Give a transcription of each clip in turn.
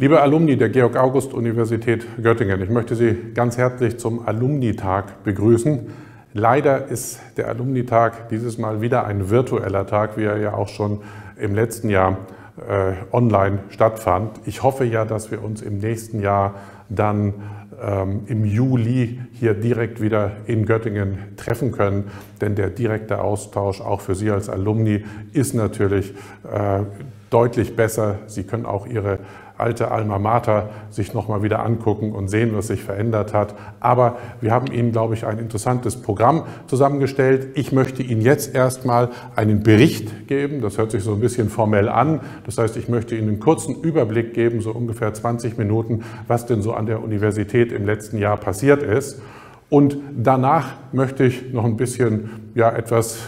Liebe Alumni der Georg-August-Universität Göttingen, ich möchte Sie ganz herzlich zum Alumnitag begrüßen. Leider ist der Alumnitag dieses Mal wieder ein virtueller Tag, wie er ja auch schon im letzten Jahr online stattfand. Ich hoffe ja, dass wir uns im nächsten Jahr dann im Juli hier direkt wieder in Göttingen treffen können, denn der direkte Austausch auch für Sie als Alumni ist natürlich deutlich besser. Sie können auch Ihre alte Alma Mater sich nochmal wieder angucken und sehen, was sich verändert hat. Aber wir haben Ihnen, glaube ich, ein interessantes Programm zusammengestellt. Ich möchte Ihnen jetzt erstmal einen Bericht geben. Das hört sich so ein bisschen formell an. Das heißt, ich möchte Ihnen einen kurzen Überblick geben, so ungefähr 20 Minuten, was denn so an der Universität im letzten Jahr passiert ist. Und danach möchte ich noch ein bisschen etwas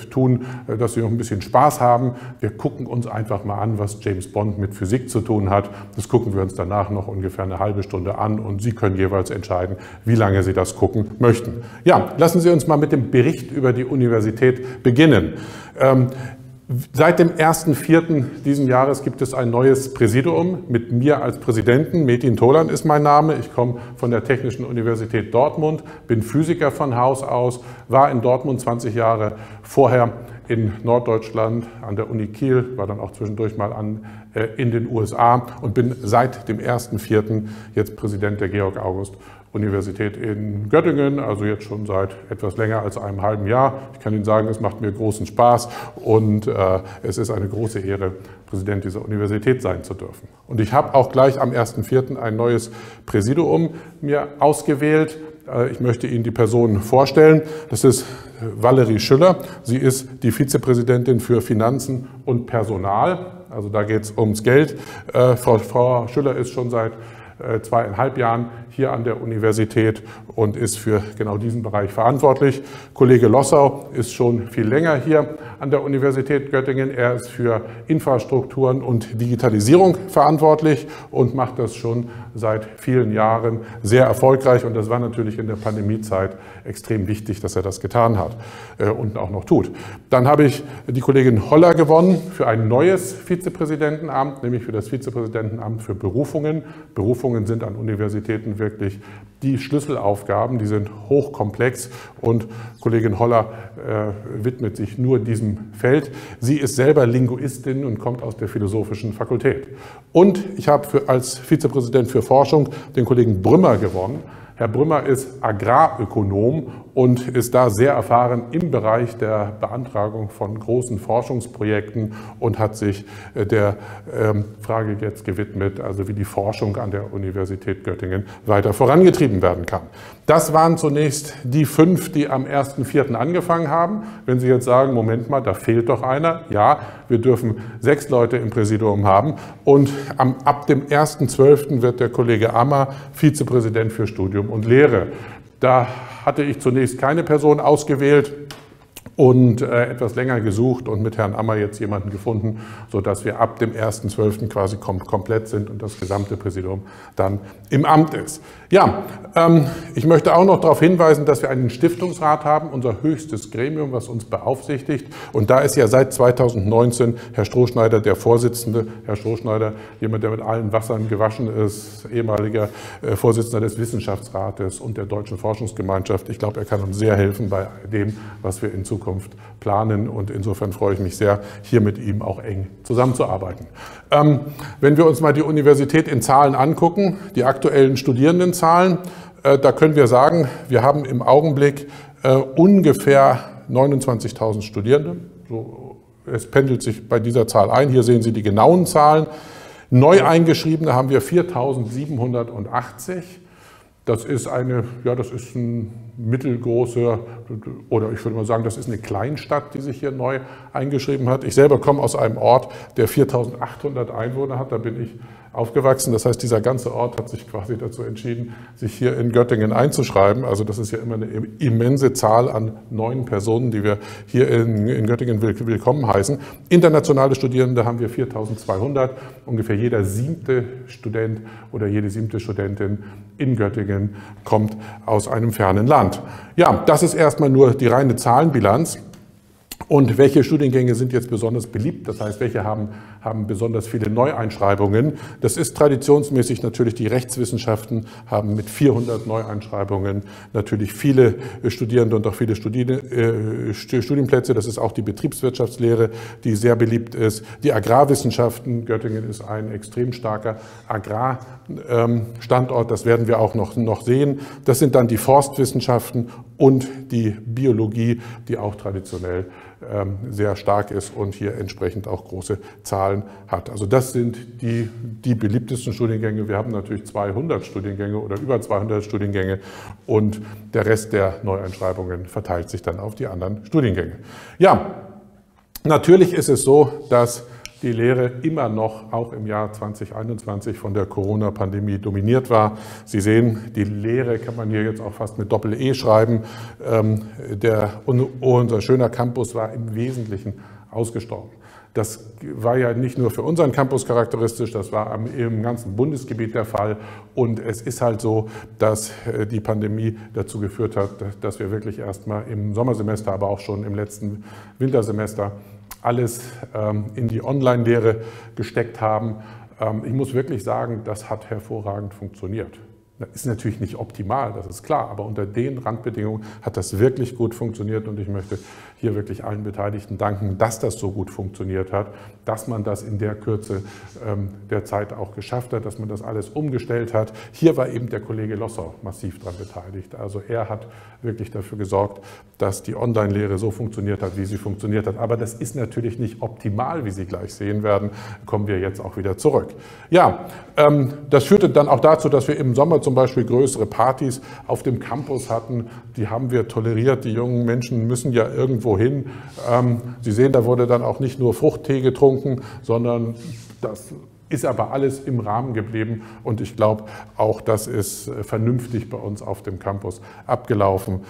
tun, dass Sie noch ein bisschen Spaß haben. Wir gucken uns einfach mal an, was James Bond mit Physik zu tun hat. Das gucken wir uns danach noch ungefähr eine halbe Stunde an und Sie können jeweils entscheiden, wie lange Sie das gucken möchten. Ja, lassen Sie uns mal mit dem Bericht über die Universität beginnen. Seit dem 1.4. diesen Jahres gibt es ein neues Präsidium mit mir als Präsidenten. Metin Tolan ist mein Name. Ich komme von der Technischen Universität Dortmund, bin Physiker von Haus aus, war in Dortmund 20 Jahre vorher in Norddeutschland an der Uni Kiel, war dann auch zwischendurch mal in den USA und bin seit dem 1.4. jetzt Präsident der Georg-August-Universität in Göttingen, also jetzt schon seit etwas länger als einem halben Jahr. Ich kann Ihnen sagen, es macht mir großen Spaß und es ist eine große Ehre, Präsident dieser Universität sein zu dürfen. Und ich habe auch gleich am 1.4. ein neues Präsidium mir ausgewählt. Ich möchte Ihnen die Person vorstellen. Das ist Valerie Schüller. Sie ist die Vizepräsidentin für Finanzen und Personal. Also da geht es ums Geld. Frau Schüller ist schon seit 2,5 Jahren hier an der Universität und ist für genau diesen Bereich verantwortlich. Kollege Lossau ist schon viel länger hier an der Universität Göttingen. Er ist für Infrastrukturen und Digitalisierung verantwortlich und macht das schon seit vielen Jahren sehr erfolgreich. Und das war natürlich in der Pandemiezeit extrem wichtig, dass er das getan hat und auch noch tut. Dann habe ich die Kollegin Holler gewonnen für ein neues Vizepräsidentenamt, nämlich für das Vizepräsidentenamt für Berufungen. Berufungen sind an Universitäten wirklich die Schlüsselaufgaben, die sind hochkomplex und Kollegin Holler widmet sich nur diesem Feld. Sie ist selber Linguistin und kommt aus der Philosophischen Fakultät. Und ich habe als Vizepräsident für Forschung den Kollegen Brümmer gewonnen. Herr Brümmer ist Agrarökonom und ist da sehr erfahren im Bereich der Beantragung von großen Forschungsprojekten und hat sich der Frage jetzt gewidmet, also wie die Forschung an der Universität Göttingen weiter vorangetrieben werden kann. Das waren zunächst die 5, die am 1.4. angefangen haben. Wenn Sie jetzt sagen, Moment mal, da fehlt doch einer. Ja, wir dürfen 6 Leute im Präsidium haben und ab dem 1.12. wird der Kollege Ammer Vizepräsident für Studium und Lehre. Da hatte ich zunächst keine Person ausgewählt und etwas länger gesucht und mit Herrn Ammer jetzt jemanden gefunden, sodass wir ab dem 1.12. quasi komplett sind und das gesamte Präsidium dann im Amt ist. Ja, ich möchte auch noch darauf hinweisen, dass wir einen Stiftungsrat haben, unser höchstes Gremium, was uns beaufsichtigt. Und da ist ja seit 2019 Herr Strohschneider der Vorsitzende. Herr Strohschneider, jemand, der mit allen Wassern gewaschen ist, ehemaliger Vorsitzender des Wissenschaftsrates und der Deutschen Forschungsgemeinschaft. Ich glaube, er kann uns sehr helfen bei dem, was wir in Zukunft planen und insofern freue ich mich sehr, hier mit ihm auch eng zusammenzuarbeiten. Wenn wir uns mal die Universität in Zahlen angucken, die aktuellen Studierendenzahlen, da können wir sagen, wir haben im Augenblick ungefähr 29.000 Studierende. Es pendelt sich bei dieser Zahl ein. Hier sehen Sie die genauen Zahlen. Neu eingeschriebene haben wir 4.780. Das ist ein mittelgroße, oder ich würde mal sagen, das ist eine Kleinstadt, die sich hier neu eingeschrieben hat. Ich selber komme aus einem Ort, der 4.800 Einwohner hat, da bin ich aufgewachsen. Das heißt, dieser ganze Ort hat sich quasi dazu entschieden, sich hier in Göttingen einzuschreiben. Also das ist ja immer eine immense Zahl an neuen Personen, die wir hier in Göttingen willkommen heißen. Internationale Studierende haben wir 4.200. Ungefähr jeder 7. Student oder jede 7. Studentin in Göttingen kommt aus einem fernen Land. Ja, das ist erstmal nur die reine Zahlenbilanz. Und welche Studiengänge sind jetzt besonders beliebt? Das heißt, welche haben besonders viele Neueinschreibungen? Das ist traditionsmäßig natürlich die Rechtswissenschaften, haben mit 400 Neueinschreibungen natürlich viele Studierende und auch viele Studienplätze. Das ist auch die Betriebswirtschaftslehre, die sehr beliebt ist. Die Agrarwissenschaften, Göttingen ist ein extrem starker Agrarstandort, das werden wir auch noch sehen. Das sind dann die Forstwissenschaften und die Biologie, die auch traditionell sehr stark ist und hier entsprechend auch große Zahlen hat. Also das sind die beliebtesten Studiengänge. Wir haben natürlich 200 Studiengänge oder über 200 Studiengänge und der Rest der Neueinschreibungen verteilt sich dann auf die anderen Studiengänge. Ja, natürlich ist es so, dass die Lehre immer noch, auch im Jahr 2021, von der Corona-Pandemie dominiert war. Sie sehen, die Lehre kann man hier jetzt auch fast mit Doppel-E schreiben. Unser schöner Campus war im Wesentlichen ausgestorben. Das war ja nicht nur für unseren Campus charakteristisch, das war im ganzen Bundesgebiet der Fall. Und es ist halt so, dass die Pandemie dazu geführt hat, dass wir wirklich erstmal im Sommersemester, aber auch schon im letzten Wintersemester alles in die Online-Lehre gesteckt haben. Ich muss wirklich sagen, das hat hervorragend funktioniert. Das ist natürlich nicht optimal, das ist klar, aber unter den Randbedingungen hat das wirklich gut funktioniert und ich möchte hier wirklich allen Beteiligten danken, dass das so gut funktioniert hat, dass man das in der Kürze der Zeit auch geschafft hat, dass man das alles umgestellt hat. Hier war eben der Kollege Lossau massiv daran beteiligt. Also er hat wirklich dafür gesorgt, dass die Online-Lehre so funktioniert hat, wie sie funktioniert hat. Aber das ist natürlich nicht optimal, wie Sie gleich sehen werden, kommen wir jetzt auch wieder zurück. Ja, das führte dann auch dazu, dass wir im Sommer zum Beispiel größere Partys auf dem Campus hatten. Die haben wir toleriert. Die jungen Menschen müssen ja irgendwo hin. Sie sehen, da wurde dann auch nicht nur Fruchttee getrunken, sondern das ist aber alles im Rahmen geblieben und ich glaube, auch das ist vernünftig bei uns auf dem Campus abgelaufen.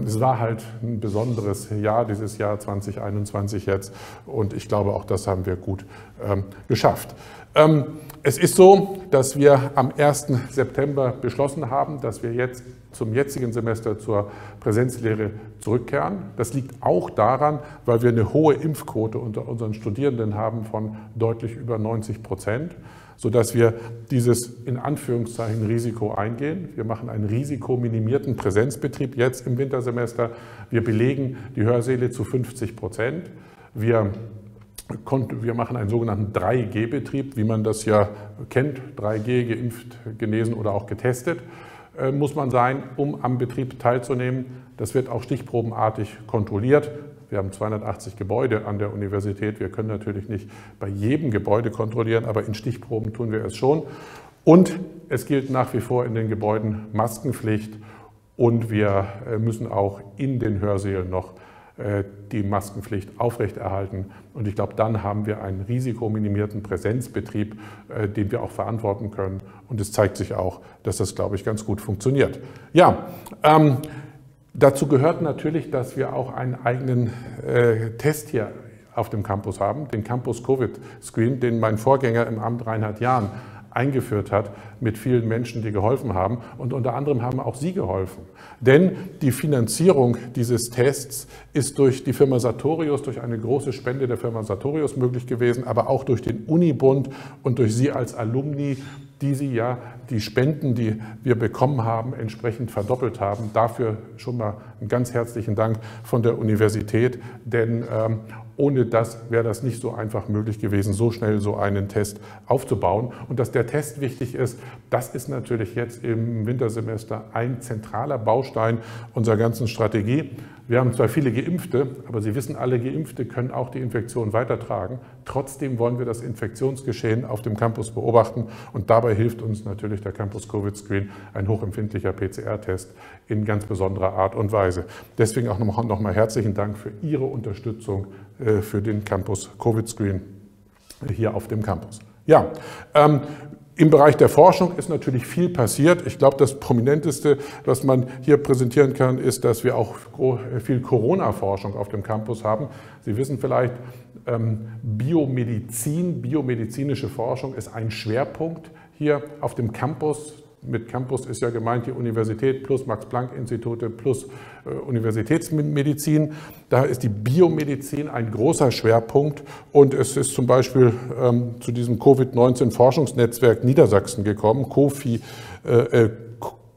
Es war halt ein besonderes Jahr, dieses Jahr 2021 jetzt und ich glaube, auch das haben wir gut geschafft. Es ist so, dass wir am 1. September beschlossen haben, dass wir jetzt zum jetzigen Semester zur Präsenzlehre zurückkehren. Das liegt auch daran, weil wir eine hohe Impfquote unter unseren Studierenden haben von deutlich über 90%, sodass wir dieses in Anführungszeichen Risiko eingehen. Wir machen einen risikominimierten Präsenzbetrieb jetzt im Wintersemester. Wir belegen die Hörsäle zu 50%. Wir machen einen sogenannten 3G-Betrieb, wie man das ja kennt, 3G, geimpft, genesen oder auch getestet, muss man sein, um am Betrieb teilzunehmen. Das wird auch stichprobenartig kontrolliert. Wir haben 280 Gebäude an der Universität. Wir können natürlich nicht bei jedem Gebäude kontrollieren, aber in Stichproben tun wir es schon. Und es gilt nach wie vor in den Gebäuden Maskenpflicht und wir müssen auch in den Hörsälen noch die Maskenpflicht aufrechterhalten. Und ich glaube, dann haben wir einen risikominimierten Präsenzbetrieb, den wir auch verantworten können. Und es zeigt sich auch, dass das, glaube ich, ganz gut funktioniert. Ja, dazu gehört natürlich, dass wir auch einen eigenen Test hier auf dem Campus haben, den Campus Covid Screen, den mein Vorgänger im Amt Reinhard Jahn eingeführt hat mit vielen Menschen, die geholfen haben. Und unter anderem haben auch Sie geholfen. Denn die Finanzierung dieses Tests ist durch die Firma Sartorius, durch eine große Spende der Firma Sartorius möglich gewesen, aber auch durch den Unibund und durch Sie als Alumni, die Sie ja die Spenden, die wir bekommen haben, entsprechend verdoppelt haben. Dafür schon mal einen ganz herzlichen Dank von der Universität, denn ohne das wäre das nicht so einfach möglich gewesen, so schnell so einen Test aufzubauen. Und dass der Test wichtig ist, das ist natürlich jetzt im Wintersemester ein zentraler Baustein unserer ganzen Strategie. Wir haben zwar viele Geimpfte, aber Sie wissen, alle Geimpfte können auch die Infektion weitertragen. Trotzdem wollen wir das Infektionsgeschehen auf dem Campus beobachten und dabei hilft uns natürlich der Campus Covid Screen, ein hochempfindlicher PCR-Test in ganz besonderer Art und Weise. Deswegen auch nochmal herzlichen Dank für Ihre Unterstützung für den Campus Covid Screen hier auf dem Campus. Ja, im Bereich der Forschung ist natürlich viel passiert. Ich glaube, das Prominenteste, was man hier präsentieren kann, ist, dass wir auch viel Corona-Forschung auf dem Campus haben. Sie wissen vielleicht, biomedizinische Forschung ist ein Schwerpunkt hier auf dem Campus. Mit Campus ist ja gemeint die Universität plus Max-Planck-Institute plus Universitätsmedizin. Da ist die Biomedizin ein großer Schwerpunkt und es ist zum Beispiel zu diesem Covid-19-Forschungsnetzwerk Niedersachsen gekommen,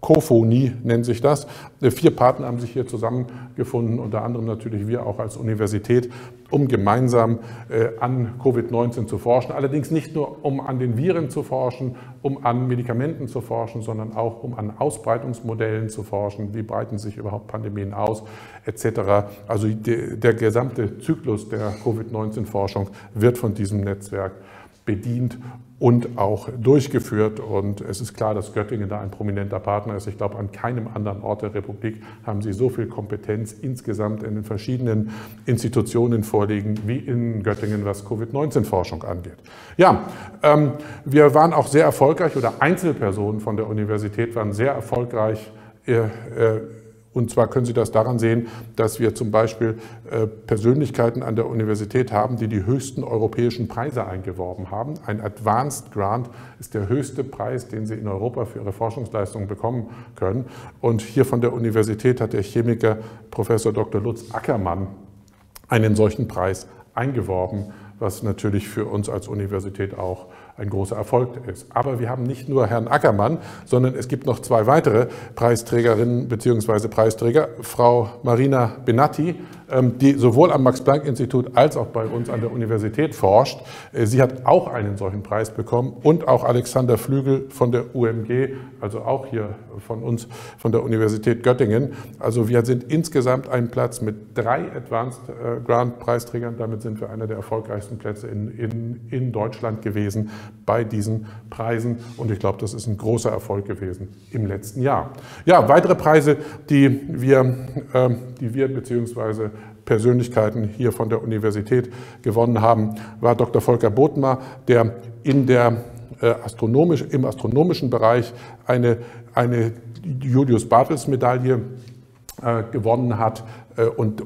COFONI nennt sich das. 4 Partner haben sich hier zusammengefunden, unter anderem natürlich wir auch als Universität, um gemeinsam an Covid-19 zu forschen. Allerdings nicht nur, um an den Viren zu forschen, um an Medikamenten zu forschen, sondern auch, um an Ausbreitungsmodellen zu forschen. Wie breiten sich überhaupt Pandemien aus, etc. Also der gesamte Zyklus der Covid-19-Forschung wird von diesem Netzwerk bedient und auch durchgeführt. Und es ist klar, dass Göttingen da ein prominenter Partner ist. Ich glaube, an keinem anderen Ort der Republik haben Sie so viel Kompetenz insgesamt in den verschiedenen Institutionen vorliegen wie in Göttingen, was Covid-19-Forschung angeht. Ja, wir waren auch sehr erfolgreich, oder Einzelpersonen von der Universität waren sehr erfolgreich. Und zwar können Sie das daran sehen, dass wir zum Beispiel Persönlichkeiten an der Universität haben, die die höchsten europäischen Preise eingeworben haben. Ein Advanced Grant ist der höchste Preis, den Sie in Europa für Ihre Forschungsleistungen bekommen können. Und hier von der Universität hat der Chemiker Professor Dr. Lutz Ackermann einen solchen Preis eingeworben, was natürlich für uns als Universität auch ein großer Erfolg ist. Aber wir haben nicht nur Herrn Ackermann, sondern es gibt noch 2 weitere Preisträgerinnen bzw. Preisträger. Frau Marina Benatti, die sowohl am Max-Planck-Institut als auch bei uns an der Universität forscht. Sie hat auch einen solchen Preis bekommen, und auch Alexander Flügel von der UMG, also auch hier von uns von der Universität Göttingen. Also wir sind insgesamt ein Platz mit 3 Advanced Grant Preisträgern. Damit sind wir einer der erfolgreichsten Plätze in Deutschland gewesen bei diesen Preisen, und ich glaube, das ist ein großer Erfolg gewesen im letzten Jahr. Ja, weitere Preise, die wir bzw. Persönlichkeiten hier von der Universität gewonnen haben, war Dr. Volker Bothmer, der im astronomischen Bereich eine Julius-Bartels-Medaille gewonnen hat, und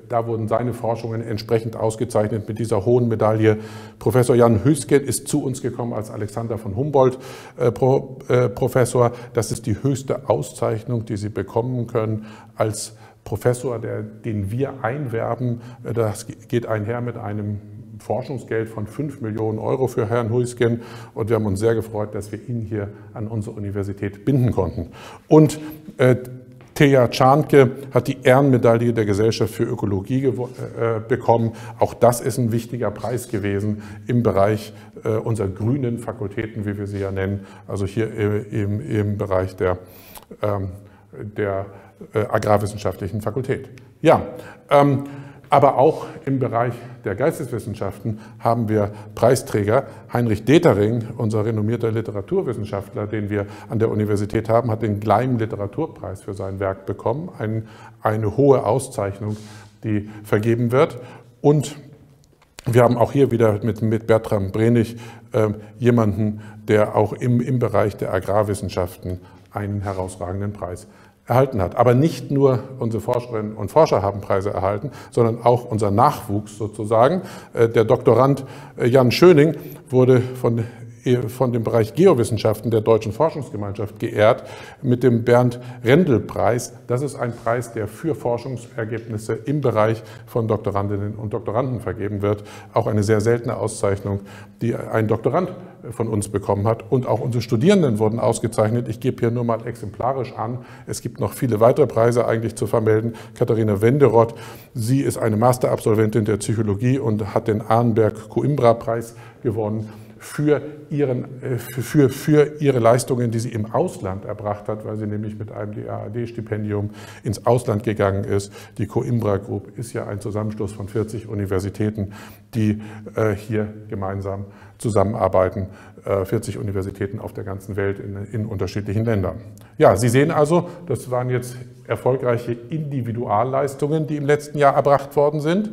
da wurden seine Forschungen entsprechend ausgezeichnet mit dieser hohen Medaille. Professor Jan Huysken ist zu uns gekommen als Alexander von Humboldt Professor. Das ist die höchste Auszeichnung, die Sie bekommen können als Professor, den wir einwerben. Das geht einher mit einem Forschungsgeld von 5 Millionen Euro für Herrn Huysken, und wir haben uns sehr gefreut, dass wir ihn hier an unsere Universität binden konnten. Und Teja Czarnke hat die Ehrenmedaille der Gesellschaft für Ökologie bekommen. Auch das ist ein wichtiger Preis gewesen im Bereich unserer grünen Fakultäten, wie wir sie ja nennen, also hier im Bereich der agrarwissenschaftlichen Fakultät. Ja, aber auch im Bereich der Geisteswissenschaften haben wir Preisträger. Heinrich Detering, unser renommierter Literaturwissenschaftler, den wir an der Universität haben, hat den Gleim-Literaturpreis für sein Werk bekommen. Eine hohe Auszeichnung, die vergeben wird. Und wir haben auch hier wieder mit Bertram Brenich jemanden, der auch im Bereich der Agrarwissenschaften einen herausragenden Preis erhalten hat. Aber nicht nur unsere Forscherinnen und Forscher haben Preise erhalten, sondern auch unser Nachwuchs sozusagen. Der Doktorand Jan Schöning wurde von dem Bereich Geowissenschaften der Deutschen Forschungsgemeinschaft geehrt mit dem Bernd-Rendel-Preis. Das ist ein Preis, der für Forschungsergebnisse im Bereich von Doktorandinnen und Doktoranden vergeben wird. Auch eine sehr seltene Auszeichnung, die ein Doktorand von uns bekommen hat. Und auch unsere Studierenden wurden ausgezeichnet. Ich gebe hier nur mal exemplarisch an. Es gibt noch viele weitere Preise eigentlich zu vermelden. Katharina Wenderoth, sie ist eine Masterabsolventin der Psychologie und hat den Arnberg-Coimbra-Preis gewonnen für ihre Leistungen, die sie im Ausland erbracht hat, weil sie nämlich mit einem DAAD-Stipendium ins Ausland gegangen ist. Die Coimbra Group ist ja ein Zusammenschluss von 40 Universitäten, die hier gemeinsam zusammenarbeiten, 40 Universitäten auf der ganzen Welt in unterschiedlichen Ländern. Ja, Sie sehen also, das waren jetzt erfolgreiche Individualleistungen, die im letzten Jahr erbracht worden sind.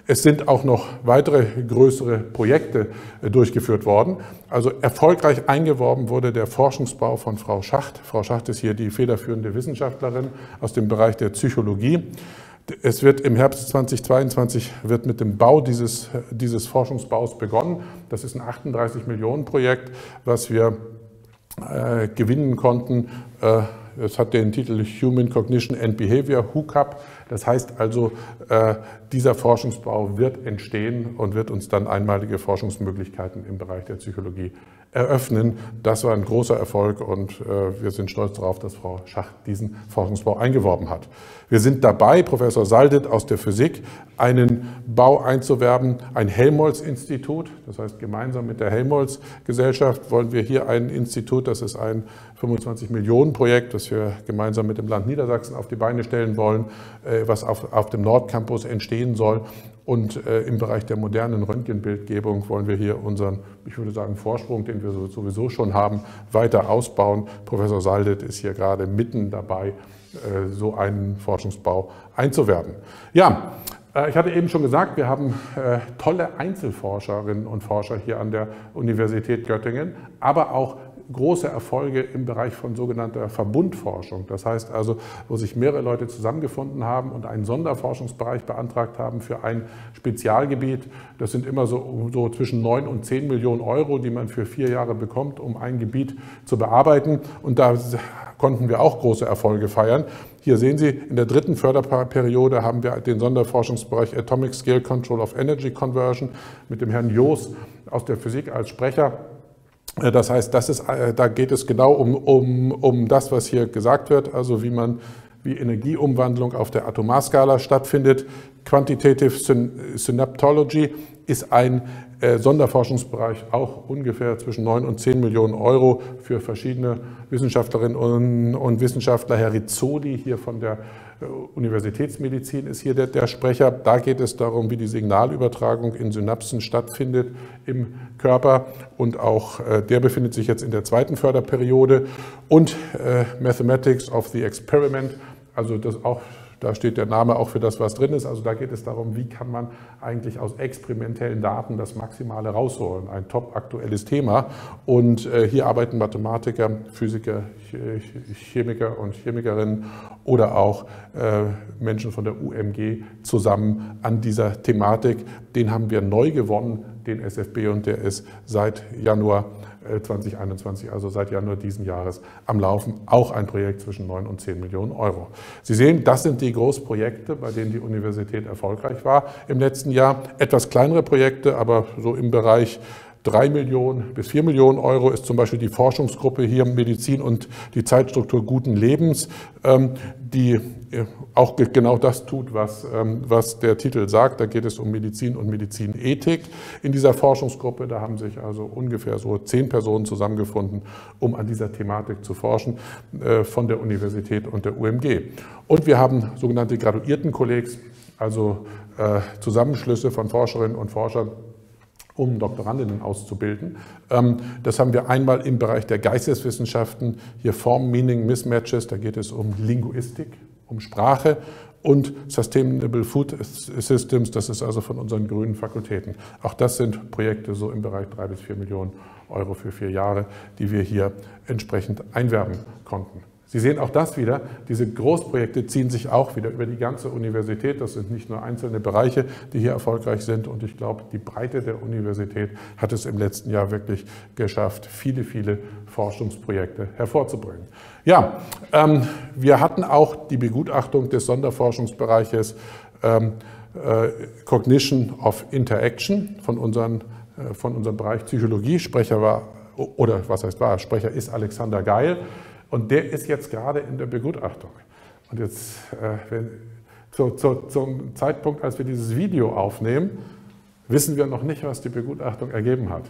Es sind auch noch weitere größere Projekte durchgeführt worden. Also erfolgreich eingeworben wurde der Forschungsbau von Frau Schacht. Frau Schacht ist hier die federführende Wissenschaftlerin aus dem Bereich der Psychologie. Es wird im Herbst 2022 wird mit dem Bau dieses Forschungsbaus begonnen. Das ist ein 38 Millionen Projekt, was wir gewinnen konnten. Es hat den Titel Human Cognition and Behavior, HUCAP. Das heißt also, dieser Forschungsbau wird entstehen und wird uns dann einmalige Forschungsmöglichkeiten im Bereich der Psychologie eröffnen. Das war ein großer Erfolg und wir sind stolz darauf, dass Frau Schacht diesen Forschungsbau eingeworben hat. Wir sind dabei, Professor Saldet aus der Physik, einen Bau einzuwerben, ein Helmholtz-Institut. Das heißt, gemeinsam mit der Helmholtz-Gesellschaft wollen wir hier ein Institut, das ist ein 25-Millionen-Projekt, das wir gemeinsam mit dem Land Niedersachsen auf die Beine stellen wollen, was auf dem Nordcampus entstehen soll. Und im Bereich der modernen Röntgenbildgebung wollen wir hier unseren, ich würde sagen, Vorsprung, den wir sowieso schon haben, weiter ausbauen. Professor Saldet ist hier gerade mitten dabei, so einen Forschungsbau einzuwerben. Ja, ich hatte eben schon gesagt, wir haben tolle Einzelforscherinnen und Forscher hier an der Universität Göttingen, aber auch große Erfolge im Bereich von sogenannter Verbundforschung. Das heißt also, wo sich mehrere Leute zusammengefunden haben und einen Sonderforschungsbereich beantragt haben für ein Spezialgebiet. Das sind immer so zwischen 9 und 10 Millionen Euro, die man für 4 Jahre bekommt, um ein Gebiet zu bearbeiten. Und da konnten wir auch große Erfolge feiern. Hier sehen Sie, in der 3. Förderperiode haben wir den Sonderforschungsbereich Atomic Scale Control of Energy Conversion mit dem Herrn Joos aus der Physik als Sprecher. Das heißt, da geht es genau um das, was hier gesagt wird, also wie Energieumwandlung auf der Atomarskala stattfindet. Quantitative Synaptology ist ein Sonderforschungsbereich, auch ungefähr zwischen 9 und 10 Millionen Euro für verschiedene Wissenschaftlerinnen und Wissenschaftler. Herr Rizzoli hier von der Universitätsmedizin ist hier der Sprecher. Da geht es darum, wie die Signalübertragung in Synapsen stattfindet im Körper. Und auch der befindet sich jetzt in der 2. Förderperiode. Und Mathematics of the Experiment, also da steht der Name auch für das, was drin ist. Also da geht es darum, wie kann man eigentlich aus experimentellen Daten das Maximale rausholen. Ein top aktuelles Thema. Und hier arbeiten Mathematiker, Physiker, Chemiker und Chemikerinnen oder auch Menschen von der UMG zusammen an dieser Thematik. Den haben wir neu gewonnen, den SFB, und der ist seit Januar 2021, also seit Januar diesen Jahres, am Laufen. Auch ein Projekt zwischen 9 und 10 Millionen Euro. Sie sehen, das sind die Großprojekte, bei denen die Universität erfolgreich war im letzten Jahr. Etwas kleinere Projekte, aber so im Bereich 3 Millionen bis 4 Millionen Euro ist zum Beispiel die Forschungsgruppe hier Medizin und die Zeitstruktur guten Lebens, die auch genau das tut, was der Titel sagt. Da geht es um Medizin und Medizinethik in dieser Forschungsgruppe. Da haben sich also ungefähr so 10 Personen zusammengefunden, um an dieser Thematik zu forschen, von der Universität und der UMG. Und wir haben sogenannte Graduiertenkollegs, also Zusammenschlüsse von Forscherinnen und Forschern, um Doktorandinnen auszubilden. Das haben wir einmal im Bereich der Geisteswissenschaften, hier Form-Meaning-Mismatches, da geht es um Linguistik, um Sprache und Sustainable Food Systems, das ist also von unseren grünen Fakultäten. Auch das sind Projekte so im Bereich 3 bis 4 Millionen Euro für 4 Jahre, die wir hier entsprechend einwerben konnten. Sie sehen auch das wieder, diese Großprojekte ziehen sich auch wieder über die ganze Universität. Das sind nicht nur einzelne Bereiche, die hier erfolgreich sind. Und ich glaube, die Breite der Universität hat es im letzten Jahr wirklich geschafft, viele, viele Forschungsprojekte hervorzubringen. Ja, wir hatten auch die Begutachtung des Sonderforschungsbereiches Cognition of Interaction von unserem Bereich Psychologie. Sprecher war, oder was heißt war, Sprecher ist Alexander Geil. Und der ist jetzt gerade in der Begutachtung. Und jetzt, zum Zeitpunkt, als wir dieses Video aufnehmen, wissen wir noch nicht, was die Begutachtung ergeben hat.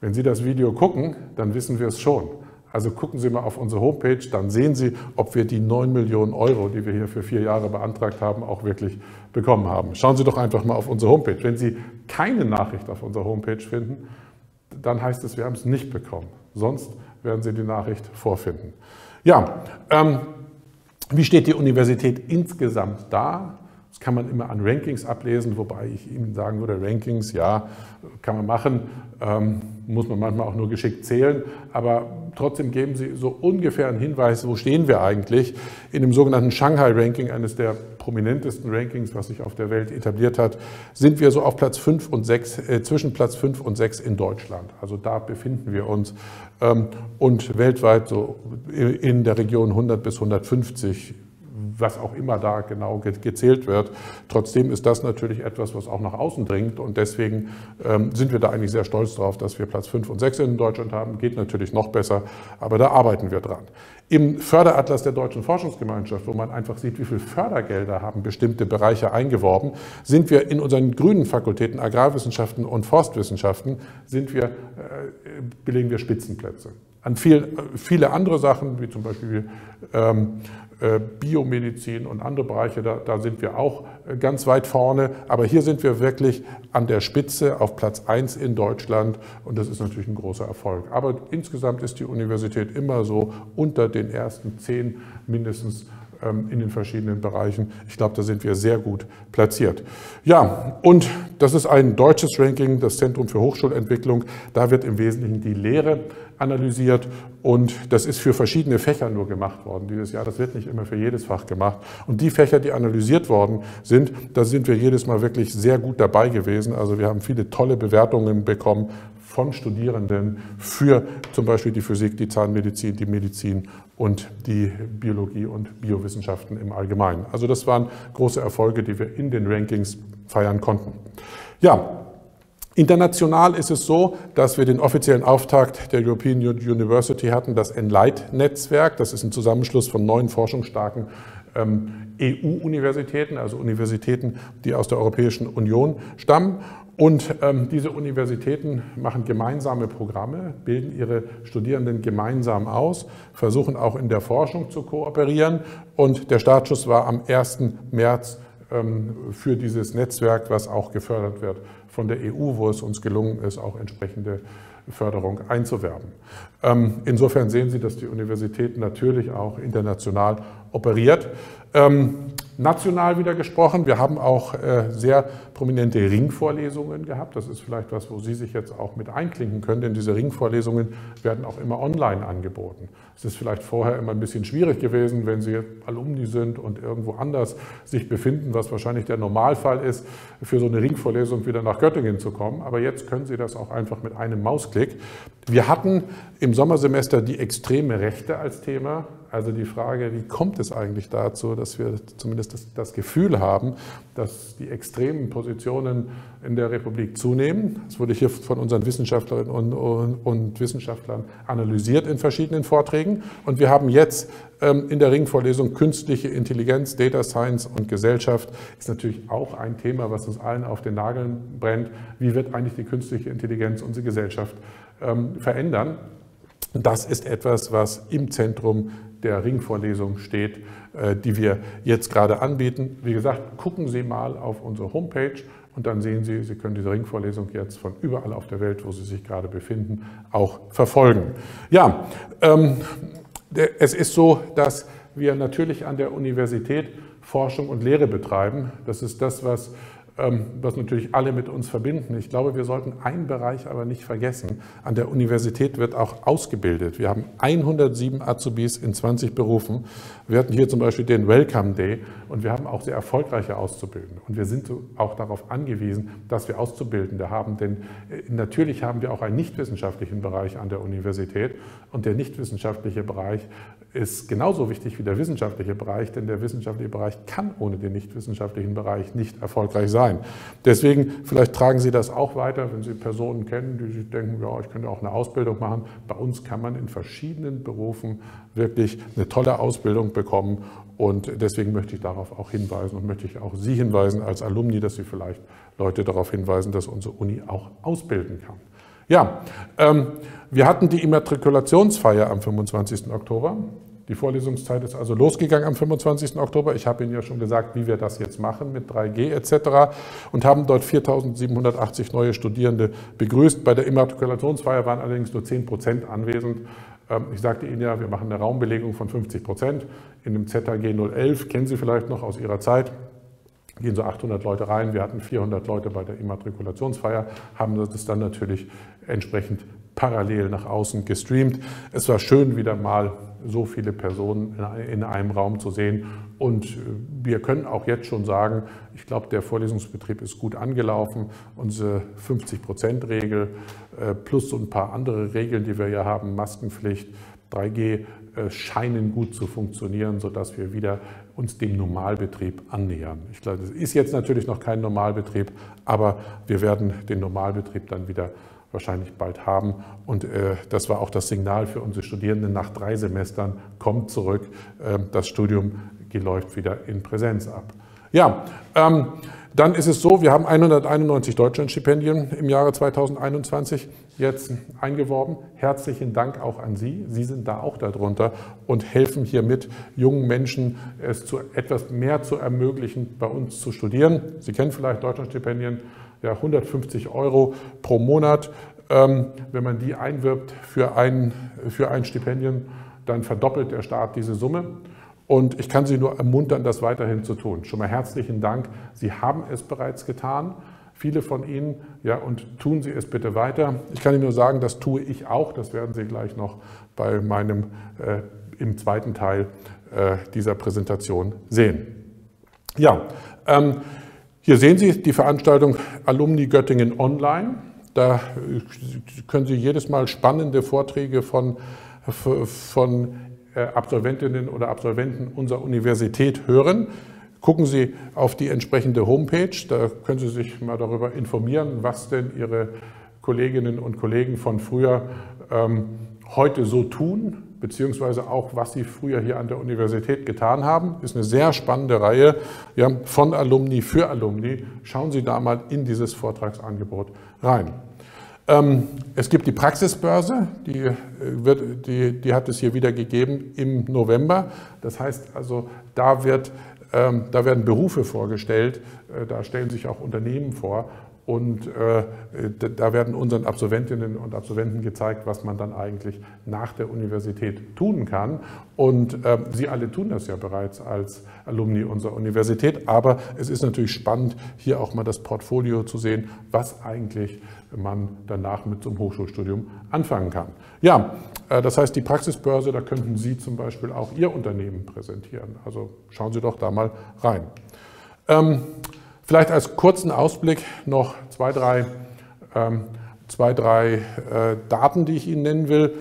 Wenn Sie das Video gucken, dann wissen wir es schon. Also gucken Sie mal auf unsere Homepage, dann sehen Sie, ob wir die 9 Millionen Euro, die wir hier für 4 Jahre beantragt haben, auch wirklich bekommen haben. Schauen Sie doch einfach mal auf unsere Homepage. Wenn Sie keine Nachricht auf unserer Homepage finden, dann heißt es, wir haben es nicht bekommen. Sonst werden Sie die Nachricht vorfinden. Ja, wie steht die Universität insgesamt da? Das kann man immer an Rankings ablesen, wobei ich Ihnen sagen würde, Rankings, ja, kann man machen. muss man manchmal auch nur geschickt zählen, aber trotzdem geben sie so ungefähr einen Hinweis, wo stehen wir eigentlich. In dem sogenannten Shanghai-Ranking, eines der prominentesten Rankings, was sich auf der Welt etabliert hat, sind wir so auf Platz 5 und 6, zwischen Platz 5 und 6 in Deutschland. Also da befinden wir uns und weltweit so in der Region 100 bis 150, was auch immer da genau gezählt wird. Trotzdem ist das natürlich etwas, was auch nach außen dringt und deswegen sind wir da eigentlich sehr stolz drauf, dass wir Platz 5 und 6 in Deutschland haben. Geht natürlich noch besser, aber da arbeiten wir dran. Im Förderatlas der Deutschen Forschungsgemeinschaft, wo man einfach sieht, wie viel Fördergelder haben bestimmte Bereiche eingeworben, sind wir in unseren grünen Fakultäten Agrarwissenschaften und Forstwissenschaften, belegen wir Spitzenplätze. An viele andere Sachen, wie zum Beispiel Biomedizin und andere Bereiche, da sind wir auch ganz weit vorne. Aber hier sind wir wirklich an der Spitze auf Platz 1 in Deutschland und das ist natürlich ein großer Erfolg. Aber insgesamt ist die Universität immer so unter den ersten 10 mindestens in den verschiedenen Bereichen. Ich glaube, da sind wir sehr gut platziert. Ja, und das ist ein deutsches Ranking, das Zentrum für Hochschulentwicklung. Da wird im Wesentlichen die Lehre analysiert und das ist für verschiedene Fächer nur gemacht worden dieses Jahr. Das wird nicht immer für jedes Fach gemacht. Und die Fächer, die analysiert worden sind, da sind wir jedes Mal wirklich sehr gut dabei gewesen. Also wir haben viele tolle Bewertungen bekommen von Studierenden für zum Beispiel die Physik, die Zahnmedizin, die Medizin und die Biologie und Biowissenschaften im Allgemeinen. Also das waren große Erfolge, die wir in den Rankings feiern konnten. Ja, international ist es so, dass wir den offiziellen Auftakt der European University hatten, das Enlight-Netzwerk. Das ist ein Zusammenschluss von 9 forschungsstarken EU-Universitäten, also Universitäten, die aus der Europäischen Union stammen. Und diese Universitäten machen gemeinsame Programme, bilden ihre Studierenden gemeinsam aus, versuchen auch in der Forschung zu kooperieren. Und der Startschuss war am 1. März für dieses Netzwerk, was auch gefördert wird von der EU, wo es uns gelungen ist, auch entsprechende Förderung einzuwerben. Insofern sehen Sie, dass die Universität natürlich auch international operiert. National wieder gesprochen, wir haben auch sehr prominente Ringvorlesungen gehabt. Das ist vielleicht was, wo Sie sich jetzt auch mit einklinken können, denn diese Ringvorlesungen werden auch immer online angeboten. Es ist vielleicht vorher immer ein bisschen schwierig gewesen, wenn Sie Alumni sind und irgendwo anders sich befinden, was wahrscheinlich der Normalfall ist, für so eine Ringvorlesung wieder nach Göttingen zu kommen. Aber jetzt können Sie das auch einfach mit einem Mausklick. Wir hatten im Sommersemester die extreme Rechte als Thema. Also die Frage, wie kommt es eigentlich dazu, dass wir zumindest das Gefühl haben, dass die extremen Positionen in der Republik zunehmen. Das wurde hier von unseren Wissenschaftlerinnen und Wissenschaftlern analysiert in verschiedenen Vorträgen. Und wir haben jetzt in der Ringvorlesung Künstliche Intelligenz, Data Science und Gesellschaft. Ist natürlich auch ein Thema, was uns allen auf den Nageln brennt. Wie wird eigentlich die künstliche Intelligenz unsere Gesellschaft verändern? Das ist etwas, was im Zentrum der Ringvorlesung steht, die wir jetzt gerade anbieten. Wie gesagt, gucken Sie mal auf unsere Homepage und dann sehen Sie, Sie können diese Ringvorlesung jetzt von überall auf der Welt, wo Sie sich gerade befinden, auch verfolgen. Ja, es ist so, dass wir natürlich an der Universität Forschung und Lehre betreiben. Das ist das, was natürlich alle mit uns verbinden. Ich glaube, wir sollten einen Bereich aber nicht vergessen. An der Universität wird auch ausgebildet. Wir haben 107 Azubis in 20 Berufen. Wir hatten hier zum Beispiel den Welcome Day und wir haben auch sehr erfolgreiche Auszubildende. Und wir sind auch darauf angewiesen, dass wir Auszubildende haben, denn natürlich haben wir auch einen nichtwissenschaftlichen Bereich an der Universität und der nichtwissenschaftliche Bereich ist genauso wichtig wie der wissenschaftliche Bereich, denn der wissenschaftliche Bereich kann ohne den nichtwissenschaftlichen Bereich nicht erfolgreich sein. Deswegen, vielleicht tragen Sie das auch weiter, wenn Sie Personen kennen, die sich denken, ja, ich könnte auch eine Ausbildung machen. Bei uns kann man in verschiedenen Berufen wirklich eine tolle Ausbildung bekommen und deswegen möchte ich darauf auch hinweisen und möchte ich auch Sie hinweisen als Alumni, dass Sie vielleicht Leute darauf hinweisen, dass unsere Uni auch ausbilden kann. Ja, wir hatten die Immatrikulationsfeier am 25. Oktober. Die Vorlesungszeit ist also losgegangen am 25. Oktober. Ich habe Ihnen ja schon gesagt, wie wir das jetzt machen mit 3G etc. und haben dort 4.780 neue Studierende begrüßt. Bei der Immatrikulationsfeier waren allerdings nur 10% anwesend. Ich sagte Ihnen ja, wir machen eine Raumbelegung von 50% in dem ZHG 011. Kennen Sie vielleicht noch aus Ihrer Zeit. gehen so 800 Leute rein. Wir hatten 400 Leute bei der Immatrikulationsfeier, haben das dann natürlich entsprechend parallel nach außen gestreamt. Es war schön, wieder mal so viele Personen in einem Raum zu sehen. Und wir können auch jetzt schon sagen, ich glaube, der Vorlesungsbetrieb ist gut angelaufen. Unsere 50%-Regel plus so ein paar andere Regeln, die wir ja haben, Maskenpflicht, 3G, scheinen gut zu funktionieren, sodass wir wieder uns dem Normalbetrieb annähern. Ich glaube, das ist jetzt natürlich noch kein Normalbetrieb, aber wir werden den Normalbetrieb dann wieder wahrscheinlich bald haben. Und das war auch das Signal für unsere Studierenden nach 3 Semestern, kommt zurück, das Studium läuft wieder in Präsenz ab. Ja, dann ist es so, wir haben 191 Deutschlandstipendien im Jahre 2021 jetzt eingeworben. Herzlichen Dank auch an Sie. Sie sind da auch darunter und helfen hier mit, jungen Menschen es etwas mehr zu ermöglichen, bei uns zu studieren. Sie kennen vielleicht Deutschlandstipendien, ja, 150 € pro Monat. Wenn man die einwirbt für ein Stipendium, dann verdoppelt der Staat diese Summe. Und ich kann Sie nur ermuntern, das weiterhin zu tun. Schon mal herzlichen Dank. Sie haben es bereits getan, viele von Ihnen, ja, und tun Sie es bitte weiter. Ich kann Ihnen nur sagen, das tue ich auch. Das werden Sie gleich noch bei meinem im zweiten Teil dieser Präsentation sehen. Ja, hier sehen Sie die Veranstaltung Alumni Göttingen Online. Da können Sie jedes Mal spannende Vorträge von Absolventinnen oder Absolventen unserer Universität hören. Gucken Sie auf die entsprechende Homepage, da können Sie sich mal darüber informieren, was denn Ihre Kolleginnen und Kollegen von früher heute so tun, beziehungsweise auch, was sie früher hier an der Universität getan haben. Ist eine sehr spannende Reihe, ja, von Alumni für Alumni. Schauen Sie da mal in dieses Vortragsangebot rein. Es gibt die Praxisbörse, die hat es hier wieder gegeben im November. Das heißt also, da werden Berufe vorgestellt, da stellen sich auch Unternehmen vor und da werden unseren Absolventinnen und Absolventen gezeigt, was man dann eigentlich nach der Universität tun kann. Und Sie alle tun das ja bereits als Alumni unserer Universität, aber es ist natürlich spannend, hier auch mal das Portfolio zu sehen, was eigentlich man danach mit so einem Hochschulstudium anfangen kann. Ja, das heißt, die Praxisbörse, da könnten Sie zum Beispiel auch Ihr Unternehmen präsentieren. Also schauen Sie doch da mal rein. Vielleicht als kurzen Ausblick noch zwei, drei Daten, die ich Ihnen nennen will.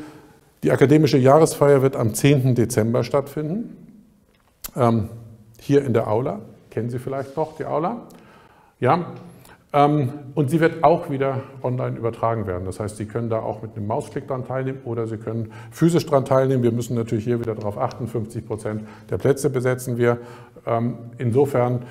Die akademische Jahresfeier wird am 10. Dezember stattfinden. Hier in der Aula. Kennen Sie vielleicht noch die Aula? Ja. Und sie wird auch wieder online übertragen werden. Das heißt, Sie können da auch mit einem Mausklick dran teilnehmen oder Sie können physisch dran teilnehmen. Wir müssen natürlich hier wieder darauf achten, 50% der Plätze besetzen wir. Insofern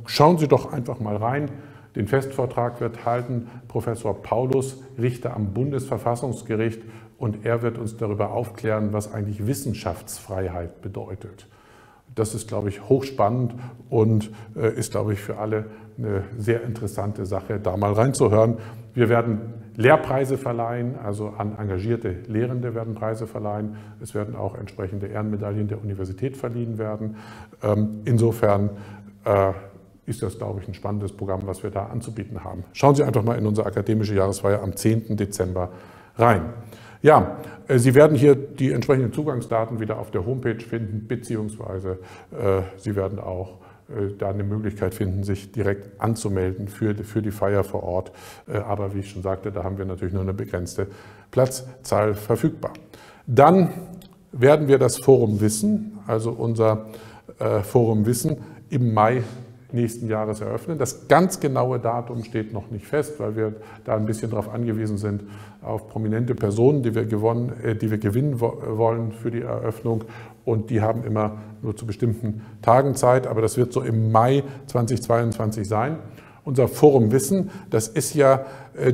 schauen Sie doch einfach mal rein. Den Festvortrag wird halten Professor Paulus, Richter am Bundesverfassungsgericht, und er wird uns darüber aufklären, was eigentlich Wissenschaftsfreiheit bedeutet. Das ist, glaube ich, hochspannend und ist, glaube ich, für alle eine sehr interessante Sache, da mal reinzuhören. Wir werden Lehrpreise verleihen, also an engagierte Lehrende werden Preise verleihen. Es werden auch entsprechende Ehrenmedaillen der Universität verliehen werden. Insofern ist das, glaube ich, ein spannendes Programm, was wir da anzubieten haben. Schauen Sie einfach mal in unsere akademische Jahresfeier am 10. Dezember rein. Ja, Sie werden hier die entsprechenden Zugangsdaten wieder auf der Homepage finden, beziehungsweise Sie werden auch da eine Möglichkeit finden, sich direkt anzumelden für die Feier vor Ort. Aber wie ich schon sagte, da haben wir natürlich nur eine begrenzte Platzzahl verfügbar. Dann werden wir das Forum Wissen, also unser Forum Wissen, im Mai nächsten Jahres eröffnen. Das ganz genaue Datum steht noch nicht fest, weil wir da ein bisschen darauf angewiesen sind, auf prominente Personen, die wir gewinnen wollen für die Eröffnung. Und die haben immer nur zu bestimmten Tagen Zeit, aber das wird so im Mai 2022 sein. Unser Forum Wissen, das ist ja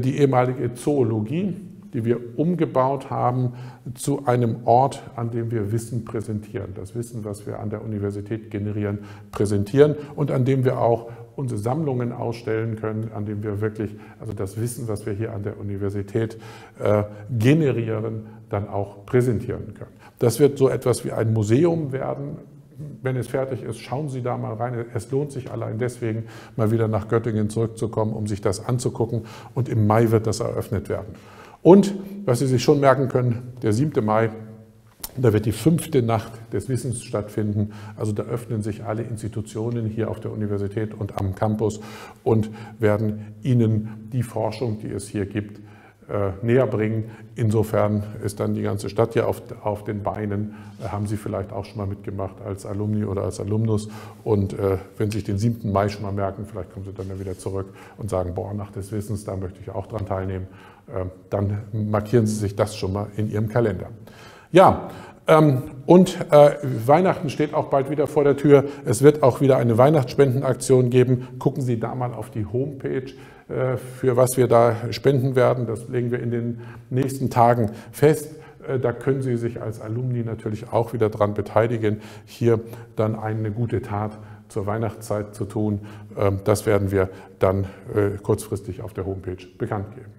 die ehemalige Zoologie, die wir umgebaut haben zu einem Ort, an dem wir Wissen präsentieren. Das Wissen, was wir an der Universität generieren, präsentieren und an dem wir auch unsere Sammlungen ausstellen können, an dem wir wirklich, also das Wissen, was wir hier an der Universität generieren, dann auch präsentieren können. Das wird so etwas wie ein Museum werden, wenn es fertig ist, schauen Sie da mal rein. Es lohnt sich allein deswegen, mal wieder nach Göttingen zurückzukommen, um sich das anzugucken. Und im Mai wird das eröffnet werden. Und, was Sie sich schon merken können, der 7. Mai, da wird die 5. Nacht des Wissens stattfinden. Also da öffnen sich alle Institutionen hier auf der Universität und am Campus und werden Ihnen die Forschung, die es hier gibt, näher bringen. Insofern ist dann die ganze Stadt ja auf den Beinen. Haben Sie vielleicht auch schon mal mitgemacht als Alumni oder als Alumnus. Und wenn Sie sich den 7. Mai schon mal merken, vielleicht kommen Sie dann ja wieder zurück und sagen, boah, Nacht des Wissens, da möchte ich auch dran teilnehmen. Dann markieren Sie sich das schon mal in Ihrem Kalender. Ja, und Weihnachten steht auch bald wieder vor der Tür. Es wird auch wieder eine Weihnachtsspendenaktion geben. Gucken Sie da mal auf die Homepage, für was wir da spenden werden. Das legen wir in den nächsten Tagen fest. Da können Sie sich als Alumni natürlich auch wieder daran beteiligen, hier dann eine gute Tat zur Weihnachtszeit zu tun. Das werden wir dann kurzfristig auf der Homepage bekannt geben.